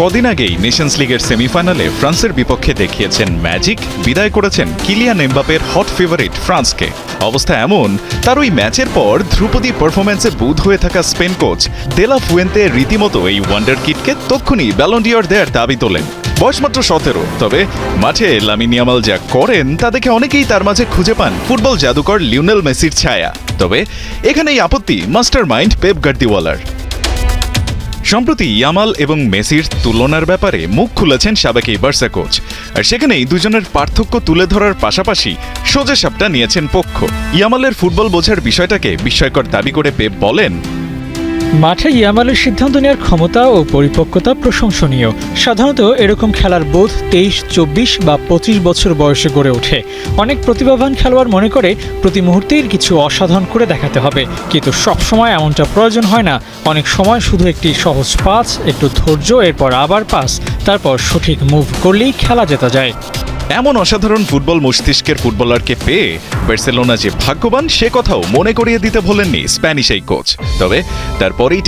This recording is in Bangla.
কদিন আগেই নেশনস লিগের সেমিফাইনালে ফ্রান্সের বিপক্ষে দেখিয়েছেন ম্যাজিক, বিদায় করেছেন কিলিয়ান এমবাপের হট ফেভারিট ফ্রান্সকে। অবস্থা এমন, তার ওই ম্যাচের পর ধ্রুপদী পারফরম্যান্সে বুঁদ হয়ে থাকা স্পেন কোচ দেলা ফুয়েন্তে রীতিমতো এই ওয়ান্ডার কিডকে তক্ষুনি ব্যালন ডিওর দেয়ার দাবি তোলেন। বয়স মাত্র 17, তবে মাঠে লামিন ইয়ামাল যা করেন তা দেখে অনেকেই তার মাঝে খুঁজে পান ফুটবল জাদুকর লিওনেল মেসির ছায়া। তবে এখানেই আপত্তি মাস্টার মাইন্ড পেপ গার্দিওয়ালার। সম্প্রতি ইয়ামাল এবং মেসির তুলনার ব্যাপারে মুখ খুলেছেন সাবেক এই বার্সা কোচ, আর সেখানেই দুজনের পার্থক্য তুলে ধরার পাশাপাশি সোজাসাপটা নিয়েছেন পক্ষ। ইয়ামালের ফুটবল বোঝার বিষয়টাকে বিস্ময়কর দাবি করে পেপ বলেন, মাঠে ইয়ামালের সিদ্ধান্ত নেওয়ার ক্ষমতা ও পরিপক্কতা প্রশংসনীয়। সাধারণত এরকম খেলার বোধ 23, 24 বা 25 বছর বয়সে গড়ে ওঠে। অনেক প্রতিভাবান খেলোয়াড় মনে করে প্রতি মুহূর্তেই কিছু অসাধারণ করে দেখাতে হবে, কিন্তু সবসময় এমনটা প্রয়োজন হয় না। অনেক সময় শুধু একটি সহজ পাস, একটু ধৈর্য, এরপর আবার পাস, তারপর সঠিক মুভ করলেই খেলা জেতা যায়। এমন অসাধারণ ফুটবল মস্তিষ্কের ফুটবলারকে পেয়ে বার্সেলোনা যে ভাগ্যবান সে কথাও মনে করিয়ে দিতে ভোলেননি স্প্যানিশ এই কোচ। তবে তারপরেই